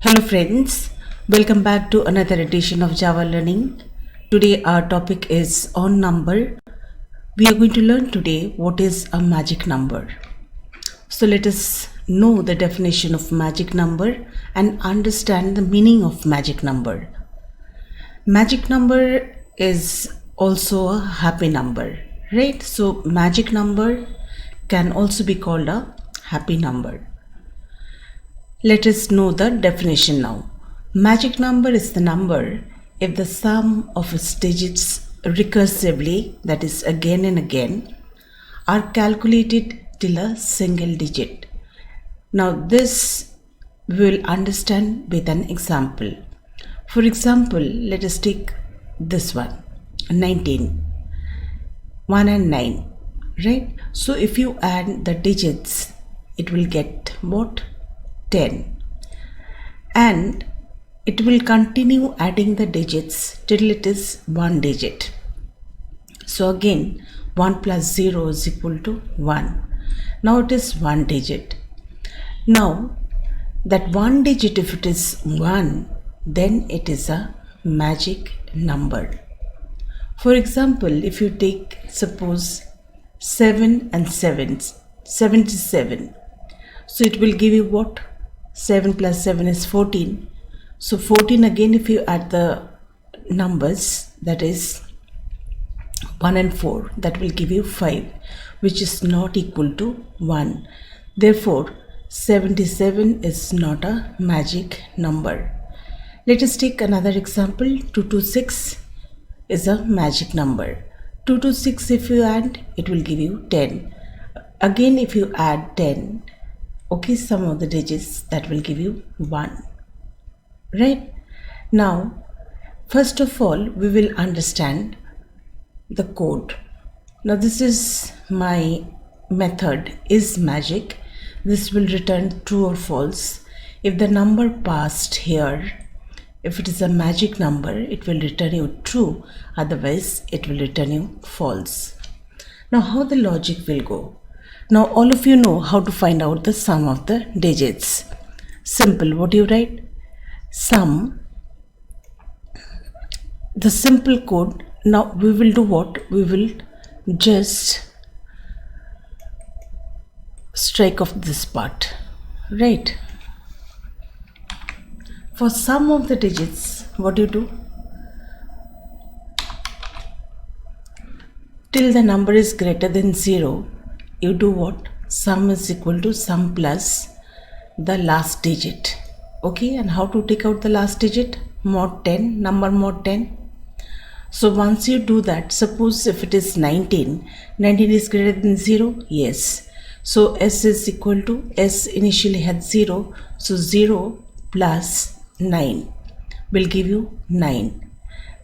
Hello friends, welcome back to another edition of Java Learning. Today our topic is on number. We are going to learn today what is a magic number. So let us know the definition of magic number and understand the meaning of magic number. Magic number is also a happy number, right? So magic number can also be called a happy number. Let us know the definition now. Magic number is the number if the sum of its digits recursively, that is again and again, are calculated till a single digit. Now this we will understand with an example. For example, let us take this one, 19, 1 and 9, right? So if you add the digits, it will get what? 10, and it will continue adding the digits till it is one digit. So again 1 plus 0 is equal to 1. Now it is one digit. Now that one digit, if it is 1, then it is a magic number. For example, if you take suppose 7 and 7, 77, so it will give you what? 7 plus 7 is 14. So 14 again, if you add the numbers, that is 1 and 4, that will give you 5, which is not equal to 1. Therefore 77 is not a magic number. Let us take another example. 226 is a magic number. 2 to 6, if you add, it will give you 10. Again, if you add 10, okay, sum of the digits, that will give you 1, right? Now first of all we will understand the code. Now this is my method is magic. This will return true or false. If the number passed here, if it is a magic number, it will return you true, otherwise it will return you false. Now how the logic will go? Now all of you know how to find out the sum of the digits. Simple. What do you write? Sum. The simple code. Now we will do what? We will just strike off this part, right? For sum of the digits, what do you do? Till the number is greater than 0, you do what? Sum is equal to sum plus the last digit. Okay, and how to take out the last digit? Mod 10, number mod 10. So once you do that, suppose if it is 19, 19 is greater than 0? Yes. So s is equal to, s initially had 0, so 0 plus 9 will give you 9.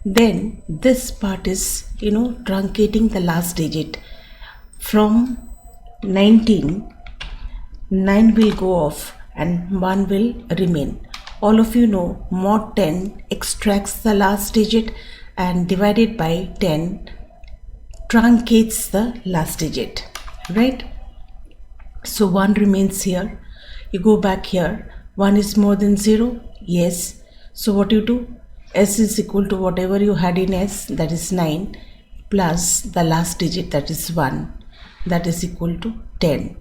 Then this part is, truncating the last digit. From 19, 9 will go off and 1 will remain. All of you know mod 10 extracts the last digit and divided by 10 truncates the last digit, right? So 1 remains here. You go back here. 1 is more than 0? Yes. So what you do? S is equal to whatever you had in S, that is 9, plus the last digit, that is 1. That is equal to 10.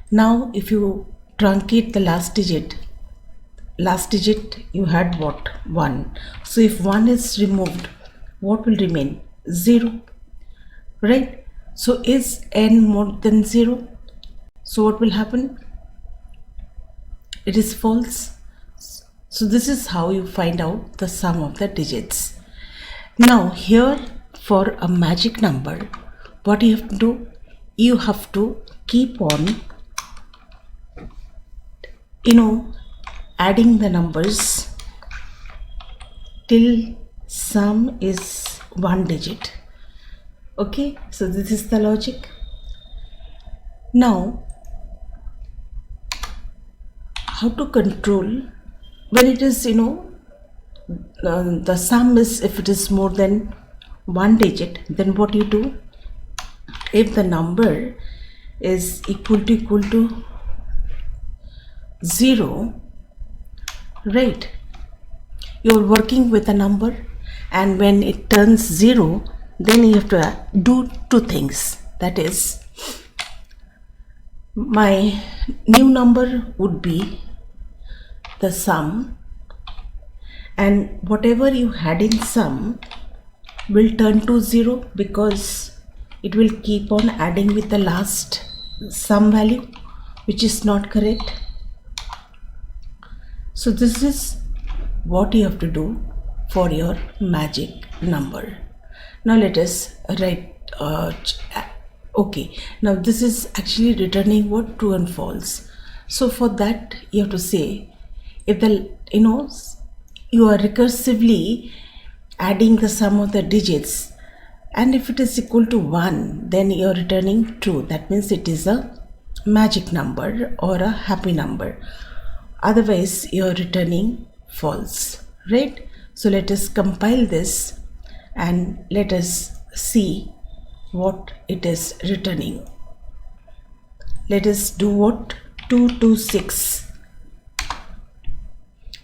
Now if you truncate the last digit you had what? 1. So if 1 is removed, what will remain? 0, right? So is n more than 0? So what will happen? It is false. So this is how you find out the sum of the digits. Now here, for a magic number, what you have to do? You have to keep on adding the numbers till sum is one digit. Okay, so this is the logic. Now how to control when it is the sum is, if it is more than one digit, then what you do? If the number is equal to 0, right? You're working with a number, and when it turns 0, then you have to do two things. That is, my new number would be the sum, and whatever you had in sum will turn to 0 because it will keep on adding with the last sum value, which is not correct. So this is what you have to do for your magic number. Now let us write okay, now this is actually returning what? True and false. So for that you have to say, if the you are recursively adding the sum of the digits, and if it is equal to 1, then you are returning true. That means it is a magic number or a happy number. Otherwise you are returning false, right? So let us compile this and let us see what it is returning. Let us do what? 226.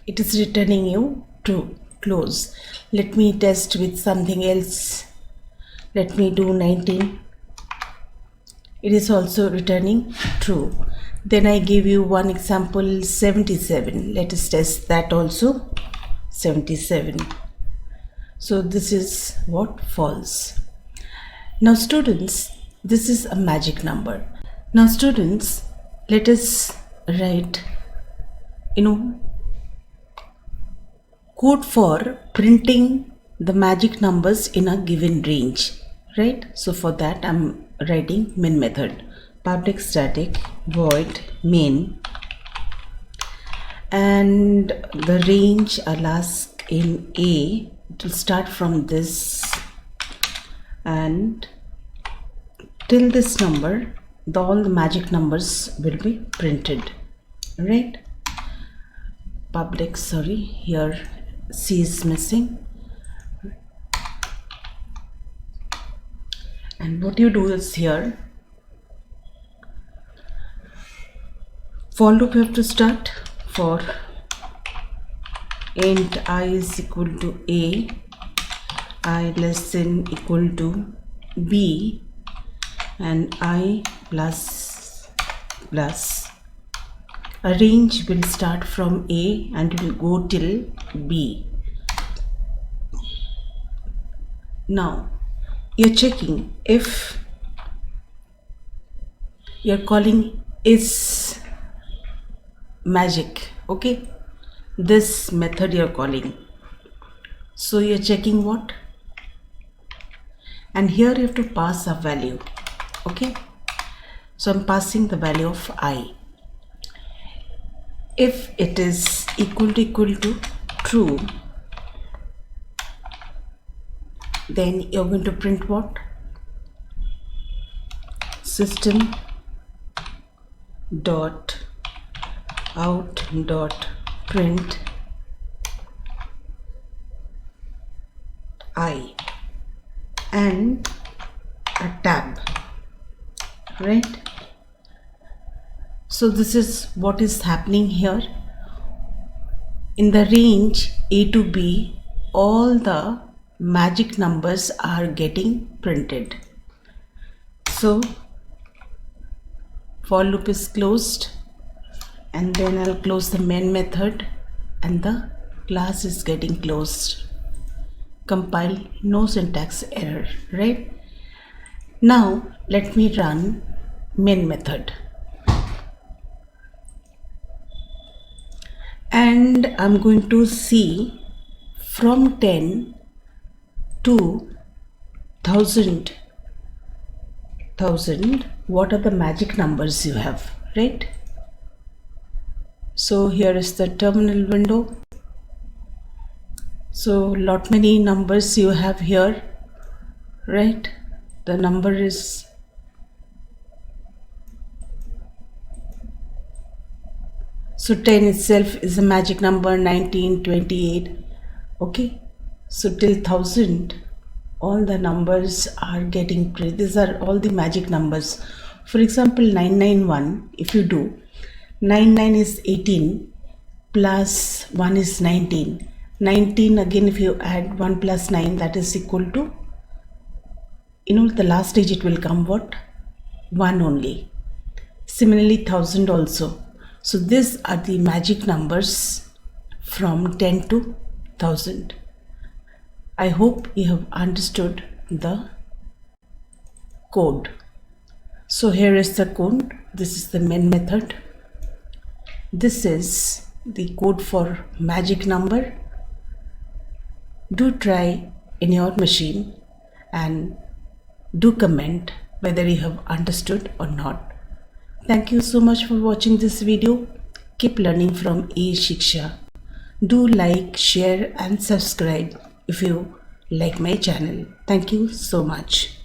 It is returning you true. Close. Let me test with something else. Let me do 19. It is also returning true. Then I give you one example, 77. Let us test that also. 77. So this is what? False. Now students, this is a magic number. Now students, let us write code for printing the magic numbers in a given range, right? So for that I'm writing main method, public static void main, and the range I'll ask in A. It will start from this and till this number, all the magic numbers will be printed, right? Public, sorry, here C is missing. And what you do is here, for loop you have to start for int I is equal to A, I less than equal to B, and I plus plus. A range will start from A and will go till B. Now you're checking if you're calling is magic, okay? This method you're calling. So you're checking what? And here you have to pass a value, okay? So I'm passing the value of I. If it is equal to true, then you're going to print what? System dot out dot print I and a tab, right? So this is what is happening here. In the range A to B, all the magic numbers are getting printed. So for loop is closed, and then I'll close the main method and the class is getting closed. Compile, no syntax error, right? Now let me run main method. And I'm going to see from 10 to 1000 what are the magic numbers you have, right? So here is the terminal window. So lot many numbers you have here, right? The number is so 10 itself is a magic number, 19, 28, okay? So till 1000 all the numbers are getting printed. These are all the magic numbers. For example, 991, if you do 99 is 18, plus 1 is 19. 19 again, if you add 1 plus 9, that is equal to, the last digit will come what? 1 only. Similarly 1000 also. So these are the magic numbers from 10 to 1000. I hope you have understood the code. So here is the code. This is the main method. This is the code for magic number. Do try in your machine and do comment whether you have understood or not. Thank you so much for watching this video. Keep learning from E-SHIKSHA. Do like, share and subscribe if you like my channel. Thank you so much.